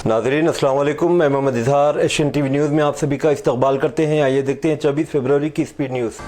नाज़रीन अस्सलाम वालेकुम, मैं Mohammad Izhar Asian TV news में आप सभी का इस्तकबाल करते हैं। आइए देखते हैं 24 फरवरी की speed news.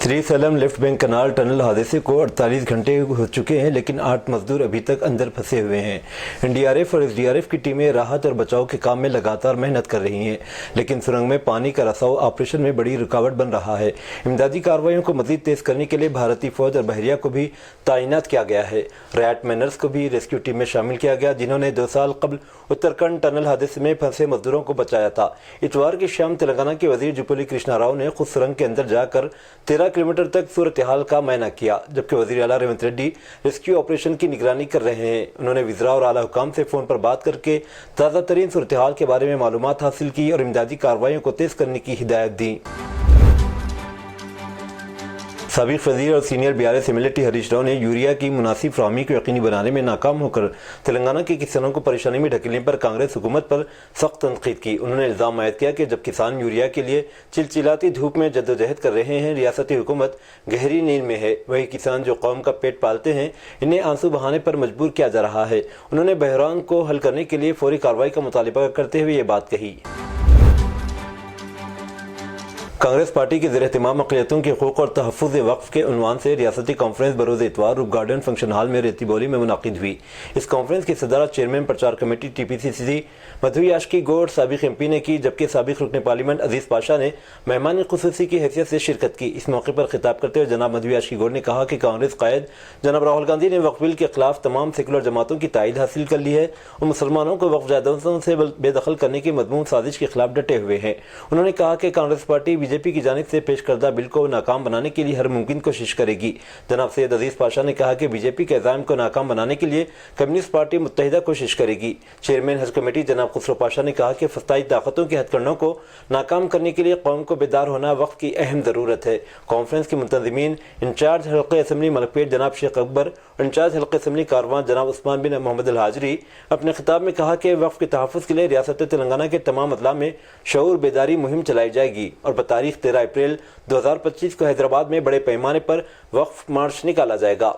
Srisailam left bank canal tunnel हादसे को 48 घंटे हो चुके हैं, लेकिन 8 मजदूर अभी तक अंदर फंसे हुए हैं। एनडीआरएफ और एसडीआरएफ की टीमें राहत और बचाव के काम में लगातार मेहनत कर रही हैं, लेकिन सुरंग में पानी का रसाव ऑपरेशन में बड़ी रुकावट बन रहा है। इमदादी कार्रवाइयों को मजीद तेज करने के लिए भारतीय फौज और बहरिया को भी तैनात किया गया है। रैट मैनर्स को भी रेस्क्यू टीम में शामिल किया गया, जिन्होंने 2 साल कबल उत्तराखंड टनल हादसे में फंसे मजदूरों को बचाया था। इतवार की शाम तेलंगाना के वजीर जुब्बुली कृष्णा राव ने खुद सुरंग के अंदर जाकर 13 किलोमीटर तक सूरत हाल का मुआयना किया, जबकि वजीर आला रेवंत रेड्डी रेस्क्यू ऑपरेशन की निगरानी कर रहे हैं। उन्होंने वज़रा और आला हुकाम से फोन पर बात करके ताज़ा तरीन सूरत हाल के बारे में मालूमात हासिल की और इमदादी कार्रवाइयों को तेज करने की हिदायत दी। साबिक वज़ीर और senior BRS MLA Harish Rao ने यूरिया की मुनासिब फराहमी को यकीनी बनाने में नाकाम होकर तेलंगाना के किसानों को परेशानी में ढकेलने पर कांग्रेस हुकूमत पर सख्त तनकीद की। उन्होंने इल्ज़ाम आयद किया कि जब किसान यूरिया के लिए चिलचिलाती धूप में जद्दोजहद कर रहे हैं, रियासती हुकूमत गहरी नींद में है, वही किसान जो कौम का पेट पालते हैं, इन्हें आंसू बहाने पर मजबूर किया जा रहा है। उन्होंने बहरान को हल करने के लिए फौरी कार्रवाई का मुतालिबा करते हुए ये बात कही। कांग्रेस पार्टी के ज़ेर-ए-एहतिमाम अक़लियतों के हुकूक़ और तहफ़्फ़ुज़ वक़्फ़ के उन्वान से रियासती कॉन्फ्रेंस बरोज़ इतवार रूप गार्डन फंक्शन हॉल में रेती बोली में मुनाक़िद हुई। इस कॉन्फ्रेंस की सदारत चेयरमैन प्रचार कमेटी टीपीसीसी मधु याशकी गौड़ साबिक़ एमपी ने की, जबकि साबिक़ रुकन पार्लियामेंट अजीज़ पाशा ने मेहमान ख़ुसूसी की हैसियत से शिरकत की। इस मौके पर खिताब करते हुए जनाब मधु याशकी गौड़ ने कहा कि कांग्रेस कायद जनाब राहुल गांधी ने वक्फ़ बिल के खिलाफ तमाम सेकुलर जमातों की तायद हासिल कर ली है और मुसलमानों को वक्फ़ जायदादों से बेदखल करने की मज़मून साजिश के खिलाफ डटे हुए हैं। उन्होंने कहा कि कांग्रेस पार्टी बीजेपी की जानिब से पेश करदा बिल को नाकाम बनाने के लिए हर मुमकिन कोशिश करेगी। जनाब सैयद अजीज पाशा ने कहा कि बीजेपी के इज़ाम को नाकाम बनाने के लिए कम्युनिस्ट पार्टी मुत्तहिदा कोशिश करेगी। चेयरमैन हज कमेटी जनाब खुसरो पाशा ने कहा कि फस्ताई ताकतों के हथकंडों को नाकाम करने के लिए कौम को बेदार होना वक्त की अहम ज़रूरत है। कॉन्फ्रेंस के मुंतज़मीन इंचार्ज हल्क़े असम्बली मलकपेट जनाब शेख अकबर और इंचार्ज हल्क़े असम्बली कारवां जनाब उस्मान बिन मोहम्मद अल हाजरी अपने खिताब में कहा कि वक्फ के तहफ़्फ़ुज़ के लिए रियासत तेलंगाना के तमाम अदला में शऊर बेदारी मुहिम चलाई जाएगी और बतारीख 13 अप्रैल 2025 को हैदराबाद में बड़े पैमाने पर वक्फ मार्च निकाला जाएगा।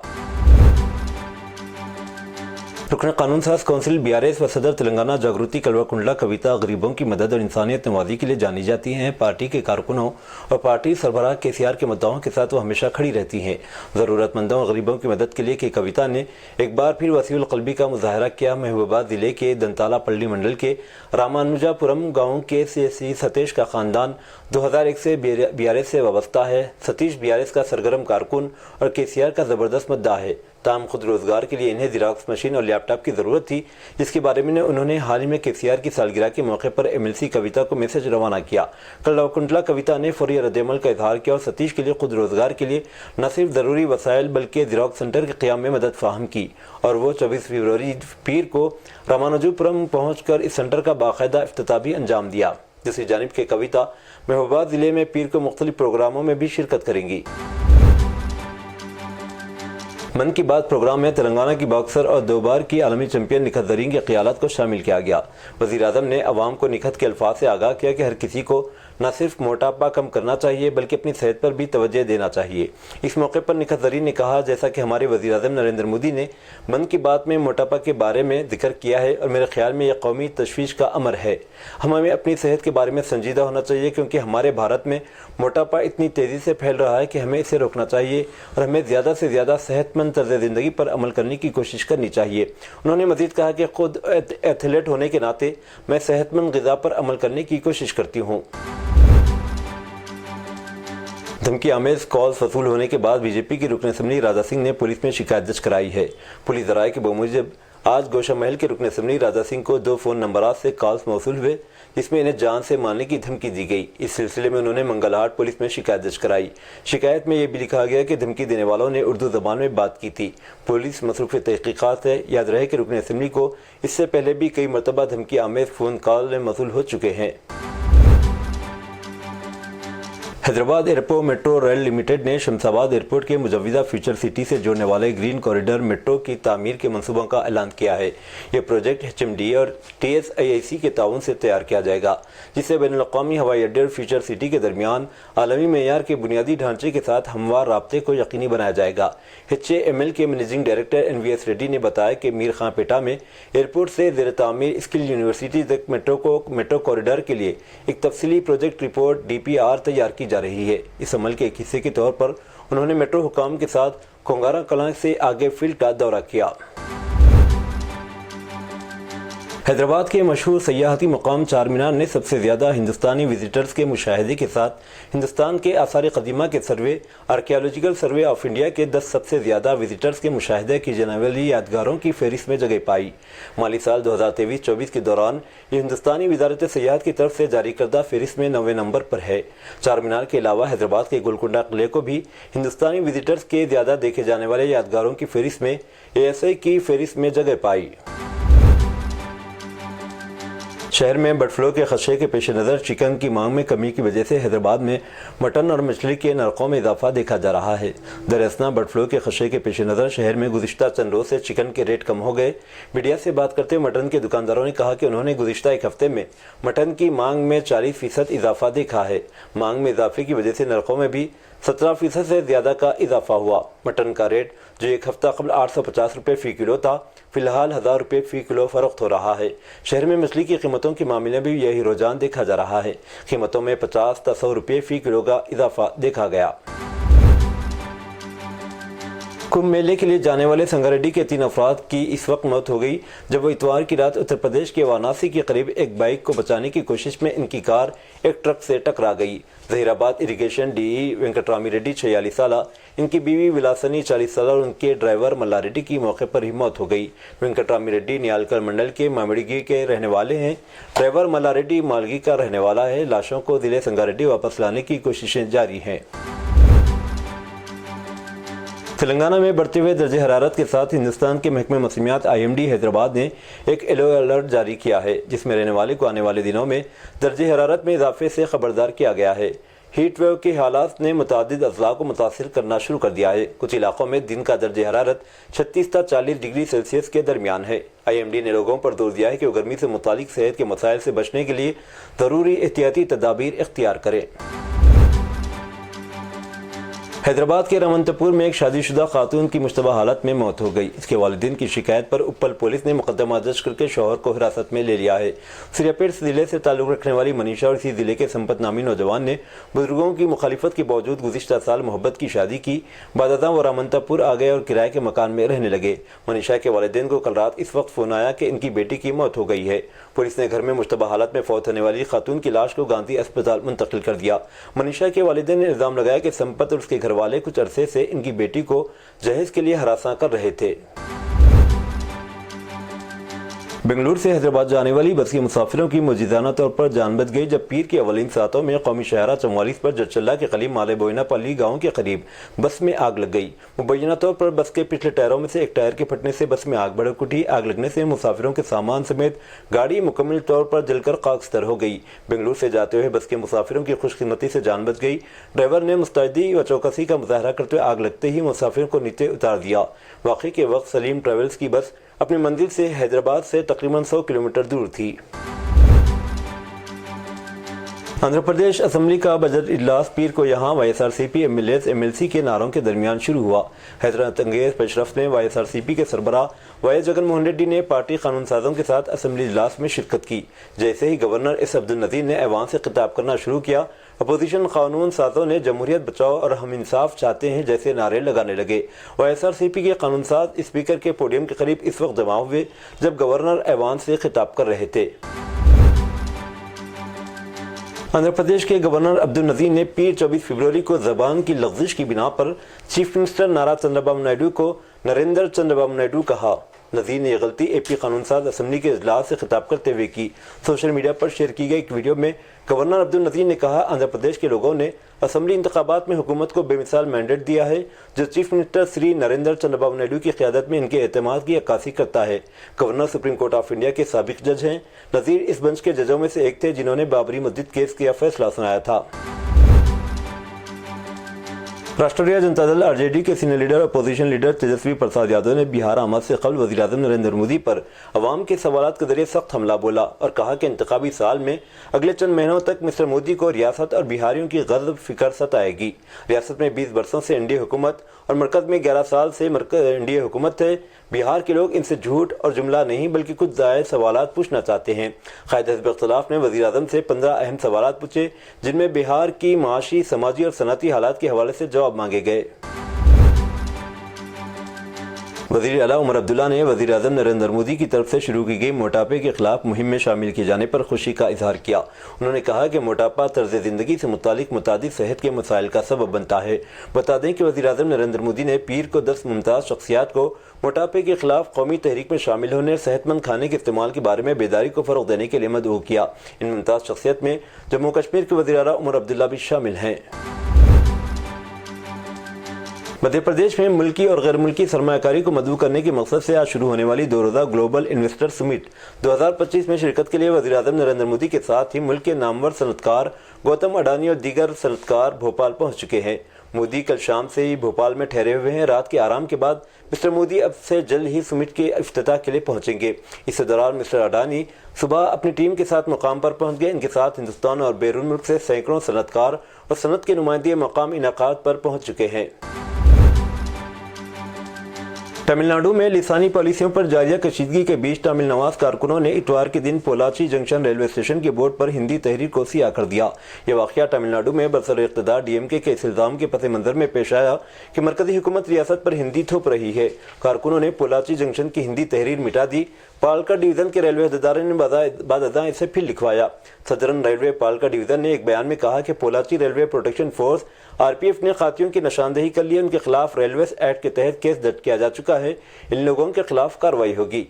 रुकन कानून साज कौंसिल बीआरएस व सदर तेलंगाना जागृति कलवा-कुंडला कविता गरीबों की मदद और इंसानियत नवाजी के लिए जानी जाती हैं। पार्टी के कारकुनों और पार्टी सरबराह केसीआर के मुद्दाओं के साथ वो हमेशा खड़ी रहती हैं। ज़रूरतमंदों और गरीबों की मदद के लिए की कविता ने एक बार फिर वसीउल क़ल्बी का मुजाहरा किया। महबूबाबाद ज़िले के दंताला पल्ली मंडल के रामानुजापुरम गाँव के सीएससी सतीश का ख़ानदान 2001 से बीआरएस से वाबस्ता है। सतीश बीआरएस का सरगर्म कारकुन और केसीआर का ज़बरदस्त मुद्दा है। ताम खुद रोजगार के लिए इन्हें ज़ेरॉक्स मशीन और लैपटॉप की ज़रूरत थी, जिसके बारे में उन्होंने हाल ही में केसीआर की सालगिरह के मौके पर एमएलसी कविता को मैसेज रवाना किया। कलवा-कुंडला कविता ने फौरी रद्द-ए-अमल का इजहार किया और सतीश के लिए खुद रोजगार के लिए न सिर्फ ज़रूरी वसाइल बल्कि ज़ेरॉक्स सेंटर के क़याम में मदद फ़राहम की और वो 24 फरवरी पीर को रामानुजपुरम पहुँचकर इस सेंटर का बाकायदा इफ्तिताह भी अंजाम दिया। दूसरी जानिब के कविता महबूबाबाद ज़िले में पीर को मुख्तलिफ प्रोग्रामों में भी शिरकत करेंगी। मन की बात प्रोग्राम में तेलंगाना की बॉक्सर और 2 बार की आलमी चैंपियन निखत ज़रीन की क़ियादत को शामिल किया गया। वज़ीर आज़म ने अवाम को निखत के अल्फाज से आगाह किया कि हर किसी को न सिर्फ मोटापा कम करना चाहिए बल्कि अपनी सेहत पर भी तवज्जो देना चाहिए। इस मौके पर निखत ज़रीन ने कहा, जैसा कि हमारे वज़ीर आज़म नरेंद्र मोदी ने मन की बात में मोटापा के बारे में जिक्र किया है और मेरे ख्याल में यह कौमी तशवीश का अमर है। हमें अपनी सेहत के बारे में संजीदा होना चाहिए, क्योंकि हमारे भारत में मोटापा इतनी तेज़ी से फैल रहा है कि हमें इसे रोकना चाहिए और हमें ज़्यादा से ज़्यादा सेहतमंद तर्ज़ ज़िंदगी पर अमल करने की कोशिश करनी चाहिए। उन्होंने मज़ीद कहा कि खुद एथलीट होने के नाते मैं सेहतमंद ग़िज़ा पर अमल करने की कोशिश करती हूँ। धमकी आमेज कॉल्स वसूल होने के बाद बीजेपी की रुकन असम्बली राजा सिंह ने पुलिस में शिकायत दर्ज कराई है। पुलिस ज़राए के बमूजब आज गोशा महल के रुकन असम्बली राजा सिंह को 2 फ़ोन नंबरात से कॉल्स मौसूल हुए, जिसमें इन्हें जान से मारने की धमकी दी गई। इस सिलसिले में उन्होंने मंगलहाट पुलिस में शिकायत दर्ज कराई। शिकायत में यह भी लिखा गया कि धमकी देने वालों ने उर्दू ज़बान में बात की थी। पुलिस मसरूफ़ तहक़ीक़ात है। याद रहे कि रुकन असम्बली को इससे पहले भी कई मरतबा धमकी आमेज फ़ोन कॉल मौसूल हो चुके हैं। Hyderabad airport metro rail limited نے شمساباد ایئرپورٹ کے مجوزہ فیوچر سٹی سے جوڑنے والے گرین کوریڈور میٹرو کی تعمیر کے منصوبوں کا اعلان کیا ہے۔ یہ پروجیکٹ HMD اور TSIIC کے تعاون سے تیار کیا جائے گا، جس سے بین الاقوامی ہوائی اڈے اور فیوچر سٹی کے درمیان عالمی معیار کے بنیادی ڈھانچے کے ساتھ ہموار رابطے کو یقینی بنایا جائے گا۔ HAML کے منیجنگ ڈائریکٹر NVS ریڈی نے بتایا کہ میر خان پیٹا میں ایئرپورٹ سے زیر تعمیر اسکل یونیورسٹی تک میٹرو کوریڈور کے لیے ایک تفصیلی پروجیکٹ رپورٹ DPR تیار کی جا رہی ہے۔ اس عمل کے ایک حصے کے طور پر انہوں نے میٹرو حکام کے ساتھ کونگارا کلاں سے آگے فیلڈ کا دورہ کیا۔ حیدرآباد کے مشہور سیاحتی مقام چار مینار نے سب سے زیادہ ہندوستانی وزٹرز کے مشاہدے کے ساتھ ہندوستان کے آثار قدیمہ کے survey archaeological survey of India کے 10 سب سے زیادہ وزٹرز کے مشاہدے کی جانے والی یادگاروں کی فہرست میں جگہ پائی۔ مالی سال 2023-24 کے دوران یہ ہندوستانی وزارت سیاحت کی طرف سے جاری کردہ فہرست میں 9ویں نمبر پر ہے۔ چار مینار کے علاوہ حیدرآباد کے گولکنڈہ قلعے کو بھی ہندوستانی وزٹرز کے زیادہ دیکھے جانے والے یادگاروں کی فہرست میں ASI کی فہرست میں جگہ پائی۔ شہر میں برڈ فلو کے خدشے کے پیش نظر چکن کی مانگ میں کمی کی وجہ سے حیدرآباد میں مٹن اور مچھلی کے نرخوں میں اضافہ دیکھا جا رہا ہے۔ دراصل برڈ فلو کے خدشے کے پیش نظر شہر میں گزشتہ چند روز سے چکن کے ریٹ کم ہو گئے۔ میڈیا سے بات کرتے ہوئے مٹن کے دکانداروں نے کہا کہ انہوں نے گزشتہ ایک ہفتے میں مٹن کی مانگ میں 40% اضافہ دیکھا ہے۔ مانگ میں اضافے کی وجہ سے نرخوں میں بھی 17% سے زیادہ کا اضافہ ہوا۔ مٹن کا ریٹ جو ایک ہفتہ قبل 850 روپے فی کلو تھا، فی الحال 1000 روپے فی کلو فروخت ہو رہا ہے۔ شہر میں مچھلی کی قیمتوں کے معاملے میں بھی یہی رجحان دیکھا جا رہا ہے۔ قیمتوں میں 50 تا 100 روپے فی کلو کا اضافہ دیکھا گیا۔ کمبھ میلے کے لیے جانے والے سنگاریڈی کے 3 افراد کی اس وقت موت ہو گئی جب وہ اتوار کی رات اتر پردیش کے وارانسی کے قریب ایک بائک کو بچانے کی کوشش میں ان کی کار ایک ٹرک سے ٹکرا گئی۔ ظہیر آباد اریگیشن DE وینکٹ رامی ریڈی 46 سالہ، ان کی بیوی ولاسنی 40 سالہ اور ان کے ڈرائیور ملا ریڈی کی موقع پر ہی موت ہو گئی۔ وینکٹ رامی ریڈی نیالکر منڈل کے مامڑگی کے رہنے والے ہیں، ڈرائیور ملا ریڈی مالگی کا رہنے والا ہے۔ لاشوں کو ضلع سنگاریڈی واپس لانے کی کوششیں جاری ہیں۔ تلنگانہ میں بڑھتے ہوئے درجہ حرارت کے ساتھ ہندوستان کے محکمہ موسمیات IMD حیدرآباد نے ایک یلو الرٹ جاری کیا ہے، جس میں رہنے والے کو آنے والے دنوں میں درجہ حرارت میں اضافے سے خبردار کیا گیا ہے۔ ہیٹ ویو کے حالات نے متعدد اضلاع کو متاثر کرنا شروع کر دیا ہے۔ کچھ علاقوں میں دن کا درجہ حرارت 36 تا 40 ڈگری سیلسیس کے درمیان ہے۔ IMD نے لوگوں پر زور دیا ہے کہ وہ گرمی سے متعلق صحت کے مسائل سے بچنے کے لیے ضروری احتیاطی تدابیر اختیار کریں۔ حیدرآباد کے رامنتپور میں ایک شادی شدہ خاتون کی مشتبہ حالت میں موت ہو گئی۔ اس کے والدین کی شکایت پر اپل پولیس نے مقدمہ درج کر کے شوہر کو حراست میں لے لیا ہے۔ سریاپیٹ ضلع سے تعلق رکھنے والی منیشا اور اسی ضلع کے سمپت نامی نوجوان نے بزرگوں کی مخالفت کے باوجود گزشتہ سال محبت کی شادی کی۔ بعد ازاں وہ رامنتپور آ گئے اور کرائے کے مکان میں رہنے لگے۔ منیشا کے والدین کو کل رات اس وقت فون آیا کہ ان کی بیٹی کی موت ہو گئی ہے۔ پولیس نے گھر میں مشتبہ حالت میں فوت ہونے والی خاتون کی لاش کو گاندھی اسپتال منتقل کر دیا۔ منیشا کے والدین نے الزام لگایا کہ سمپت اور اس کے گھر والے کچھ عرصے سے ان کی بیٹی کو جہیز کے لیے ہراساں کر رہے تھے۔ بنگلور سے حیدرآباد جانے والی بس کے مسافروں کی معجزانہ طور پر جان بچ گئی جب پیر کے اولین ساعتوں میں قومی شاہراہ 44 پر جچلہ کے قریب مالے بوئنا پلی گاؤں کے قریب بس میں آگ لگ گئی۔ مبینہ طور پر بس کے پچھلے ٹائروں میں سے ایک ٹائر کے پھٹنے سے بس میں آگ بھڑک اٹھی۔ آگ لگنے سے مسافروں کے سامان سمیت گاڑی مکمل طور پر جل کر خاکستر ہو گئی۔ بنگلور سے جاتے ہوئے بس کے مسافروں کی خوش قسمتی سے جان بچ گئی۔ ڈرائیور نے مستعدی و چوکسی کا مظاہرہ کرتے ہوئے آگ لگتے ہی مسافروں کو نیچے اتار دیا۔ واقعے کے وقت سلیم ٹریولز کی بس اپنی منزل سے حیدرآباد سے تقریباً 100 کلومیٹر دور تھی۔ آندھرا پردیش اسمبلی کا بجٹ اجلاس پیر کو یہاں YSRCP MLAs MLC کے نعروں کے درمیان شروع ہوا۔ حیرت انگیز پیش رفت میں YSRCP کے سربراہ وائی جگن موہن ریڈی نے پارٹی قانون سازوں کے ساتھ اسمبلی اجلاس میں شرکت کی۔ جیسے ہی گورنر S عبدالنذیر نے ایوان سے خطاب کرنا شروع کیا، اپوزیشن قانون سازوں نے جمہوریت بچاؤ اور ہم انصاف چاہتے ہیں جیسے نعرے لگانے لگے۔ YSRCP کے قانون ساز اسپیکر کے پوڈیم کے قریب اس وقت جمع ہوئے جب گورنر ایوان سے خطاب کر رہے تھے۔ آندھرا پردیش کے گورنر عبدالنذیر نے پیر 24 فروری کو زبان کی لغزش کی بنا پر چیف منسٹر نارا چندرابابو نائیڈو کو نریندر چندرابابو نائیڈو کہا۔ نذیر نے یہ غلطی AP قانون ساز اسمبلی کے اجلاس سے خطاب کرتے ہوئے کی۔ سوشل میڈیا پر شیئر کی گئی ایک ویڈیو میں گورنر عبدالنذیر نے کہا، آندھرا پردیش کے لوگوں نے اسمبلی انتخابات میں حکومت کو بے مثال مینڈیٹ دیا ہے جو چیف منسٹر سری نریندر چندرابابو نائیڈو کی قیادت میں ان کے اعتماد کی عکاسی کرتا ہے۔ Governor supreme court of India کے سابق جج ہیں۔ نذیر اس بنچ کے ججوں میں سے ایک تھے جنہوں نے بابری مسجد کیس کا فیصلہ سنایا تھا۔ राष्ट्रीय जनता दल आरजेडी के senior leader opposition leader Tejashwi Prasad Yadav ने बिहार आमद से कबल वज़ीर-ए-आज़म नरेंद्र मोदी पर अवाम के सवालात के जरिए सख्त हमला बोला और कहा कि इंतखाबी साल में अगले चंद महीनों तक मिस्टर मोदी को रियासत और बिहारियों की गज़ब फिक्र सताएगी। रियासत में 20 बरसों से एनडीए हुकूमत और मरकज़ में 11 साल से एनडीए हुकूमत है। बिहार के लोग इनसे झूठ और जुमला नहीं बल्कि कुछ जायज़ सवालात पूछना चाहते हैं। क़ायद हिज़्ब इख्तिलाफ ने वज़ीर-ए-आज़म से 15 अहम सवालात पूछे, जिनमें बिहार की माशी, समाजी और सनअती हालात के हवाले से जवाब मांगे गए। वज़ीर आला उमर अब्दुल्ला ने वज़ीर-ए-आज़म नरेंद्र मोदी की तरफ से शुरू की गई मोटापे के खिलाफ मुहिम में शामिल किए जाने पर खुशी का इजहार किया। उन्होंने कहा कि मोटापा तर्ज ज़िंदगी से मुतालिक मुतादिद सेहत के मसाइल का सबब बनता है। बता दें कि वज़ीर-ए-आज़म नरेंद्र मोदी ने पीर को 10 मुमताज़ शख्सियात को मोटापे के खिलाफ कौमी तहरीक में शामिल होने और सेहतमंद खाने के इस्तेमाल के बारे में बेदारी को फ़रोग़ देने के लिए मदऊ किया। इन मुमताज़ शख्सियत में जम्मू कश्मीर के वज़ीर आला उमर अब्दुल्ला भी शामिल हैं। मध्य प्रदेश में मुल्की और गैर मुल्की सरमायाकारी को मदऊ करने के मकसद से आज शुरू होने वाली 2 रोज़ा ग्लोबल इन्वेस्टर समिट 2025 में शिरकत के लिए वज़ीर-ए-आज़म नरेंद्र मोदी के साथ ही मुल्क के नामवर सनअतकार गौतम अडानी और दीगर सनअतकार भोपाल पहुंच चुके हैं। मोदी कल शाम से ही भोपाल में ठहरे हुए हैं। रात के आराम के बाद मिस्टर मोदी अब से जल्द ही समिट के इफ्तिताह के लिए पहुंचेंगे। इस दौरान मिस्टर अडानी सुबह अपनी टीम के साथ मुकाम पर पहुंच गए। इनके साथ हिंदुस्तान और बैरून मुल्क से सैकड़ों सनअतकार और सनअत के नुमाइंदे मकामी इनाकात पर पहुंच चुके हैं। तमिलनाडु में लिसानी पॉलिसियों पर जारिया कशीदगी के बीच तमिल नवाज कारकुनों ने इतवार के दिन पोलाची जंक्शन रेलवे स्टेशन के बोर्ड पर हिंदी तहरीर को सिया कर दिया। यह वाक़या तमिलनाडु में बरसर इक़्तिदार डीएमके के इस इल्ज़ाम के पस मंज़र में पेश आया कि मरकज़ी हुकूमत रियासत पर हिंदी थोप रही है। कारकुनों ने पोलाची जंक्शन की हिंदी तहरीर मिटा दी। पालका डिवीज़न के रेलवे अहदेदारों ने बादअज़ां इसे फिर लिखवाया। सदरन रेलवे पालका डिवीज़न ने एक बयान में कहा कि Pollachi railway protection force RPF ने खातियों की निशानदेही कर ली। उनके खिलाफ रेलवे एक्ट के तहत केस दर्ज किया जा चुका है। इन लोगों के खिलाफ कार्रवाई होगी।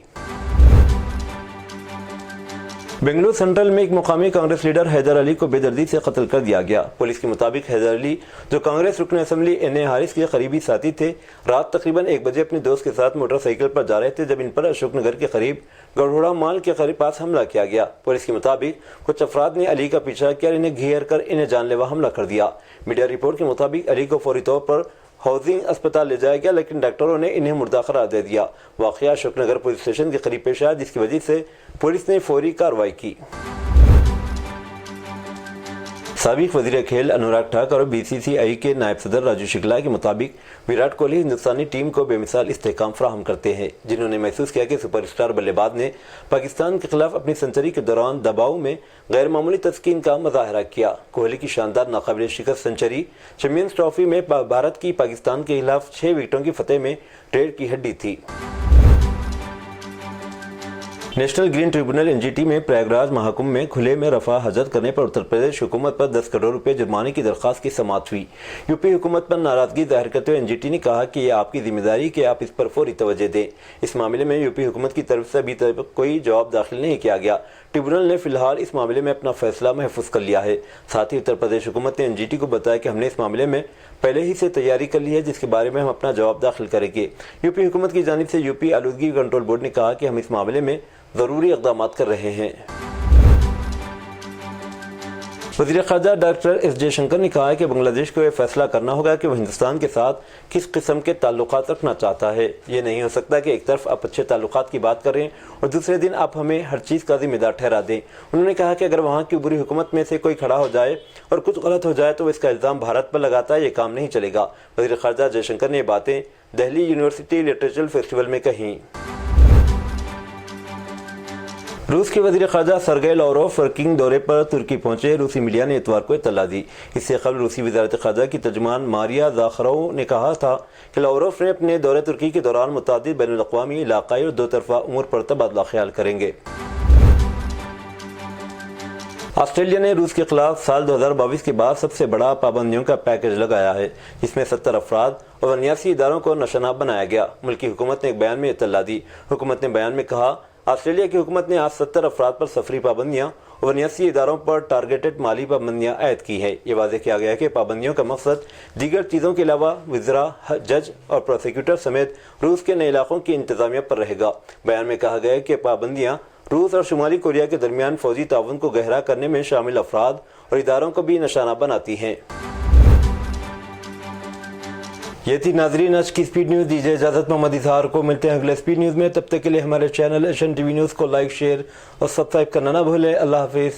बेंगलुरु सेंट्रल में एक मुकामी कांग्रेस लीडर हैदर अली को बेदर्दी से कत्ल कर दिया गया। पुलिस के मुताबिक हैदर अली, जो कांग्रेस रुकन असेंबली एन ए हारिस के करीबी साथी थे, रात तकरीबन 1 बजे अपने दोस्त के साथ मोटरसाइकिल पर जा रहे थे जब इन पर अशोकनगर के करीब गढ़ोड़ा माल के पास हमला किया गया। पुलिस के मुताबिक कुछ अफराद ने अली का पीछा किया और इन्हें घेर कर इन्हें जानलेवा हमला कर दिया। मीडिया रिपोर्ट के मुताबिक अली को फौरी तौर पर हाउसिंग अस्पताल ले जाया गया, लेकिन डॉक्टरों ने इन्हें मुर्दा करार दे दिया। वाक़या अशोकनगर पुलिस स्टेशन के करीब पेश आया, जिसकी वजह से पुलिस ने फौरी कार्रवाई की। साबिक वज़ीर खेल अनुराग ठाकुर और बीसीसीआई के नायब सदर राजू शुक्ला के मुताबिक विराट कोहली हिंदुस्तानी टीम को बेमिसाल इस्तेहकाम फराहम करते हैं। जिन्होंने महसूस किया कि सुपरस्टार बल्लेबाज ने पाकिस्तान के खिलाफ अपनी सेंचुरी के दौरान दबाव में गैर मामूली तस्कीन का मुजाहरा किया। कोहली की शानदार नाकाबिल शिकस्त सेंचुरी चैंपियंस ट्रॉफी में भारत की पाकिस्तान के खिलाफ 6 विकेटों की फतेह में रीढ़ की हड्डी थी। नेशनल ग्रीन ट्रिब्यूनल एनजीटी में प्रयागराज महाकुंभ में खुले में रफा हजरत करने पर उत्तर प्रदेश हुकूमत पर 10 करोड़ रुपए जुर्माने की दरख्वास्त की समाअत हुई। यूपी हुकूमत पर नाराजगी जाहिर करते हुए एनजीटी ने कहा कि यह आपकी जिम्मेदारी कि आप इस पर फौरी तवज्जो दें। इस मामले में यूपी हुकूमत की तरफ से अभी तक कोई जवाब दाखिल नहीं किया गया। ट्रिब्यूनल ने फिलहाल इस मामले में अपना फैसला महफूज कर लिया है। साथ ही उत्तर प्रदेश हुकूमत ने एनजीटी को बताया कि हमने इस मामले में पहले ही से तैयारी कर ली है, जिसके बारे में हम अपना जवाब दाखिल करेंगे। यूपी हुकूमत की जानिब से यूपी आलूदगी कंट्रोल बोर्ड ने कहा कि हम इस मामले में ज़रूरी इक़दामात कर रहे हैं। वज़ीर ख़ारजा डॉक्टर एस जयशंकर ने कहा है कि बांग्लादेश को यह फैसला करना होगा कि वह हिंदुस्तान के साथ किस किस्म के ताल्लुकात रखना चाहता है। ये नहीं हो सकता कि एक तरफ आप अच्छे ताल्लुकात की बात करें और दूसरे दिन आप हमें हर चीज़ का जिम्मेदार ठहरा दें। उन्होंने कहा कि अगर वहाँ की बुरी हुकूमत में से कोई खड़ा हो जाए और कुछ गलत हो जाए तो इसका इल्ज़ाम भारत पर लगाता है, ये काम नहीं चलेगा। वज़ीर ख़ारजा जयशंकर ने ये बातें दिल्ली यूनिवर्सिटी लिटरेचर फेस्टिवल में कहीं। रूस के वज़ीर ख़ारजा सरगेई लावरोव वर्किंग दौरे पर तुर्की पहुंचे। रूसी मीडिया ने इतवार को इत्तला दी। इससे कबल रूसी वज़ारत ख़ारजा की तर्जुमान मारिया ज़ाखरोव ने कहा था कि लावरोव ने अपने दौरे तुर्की के दौरान मुतादिद बैनुल-अक़वामी, इलाक़ाई और 2 तरफ़ा उमूर पर तबादला ख्याल करेंगे। ऑस्ट्रेलिया ने रूस के खिलाफ साल 2022 के बाद सबसे बड़ा पाबंदियों का पैकेज लगाया है, जिसमें 70 अफराद और 89 इदारों को निशाना बनाया गया। मुल्की हुकूमत ने एक बयान में इत्तला दी। हुकूमत ने बयान में कहा, ऑस्ट्रेलिया की हुकूमत ने आज 70 अफराद पर सफरी पाबंदियाँ और 89 इदारों पर टारगेटेड माली पाबंदियाँ आयद की है। ये वाज़ेह किया गया है कि पाबंदियों का मकसद दीगर चीज़ों के अलावा वज़रा, जज और प्रोसिक्यूटर समेत रूस के नए इलाकों की इंतज़ामिया पर रहेगा। बयान में कहा गया है कि पाबंदियाँ रूस और शुमाली कोरिया के दरमियान फौजी ताउन को गहरा करने में शामिल अफराद और इदारों को भी निशाना बनाती हैं। یہ تھی ناظرین آج کی اسپیڈ نیوز. دیجیے اجازت محمد اظہار کو. ملتے ہیں اگلے اسپیڈ نیوز میں. تب تک کے لیے ہمارے channel Asian T V news کو لائک، شیئر اور سبسکرائب کرنا نہ بھولیں. اللہ حافظ.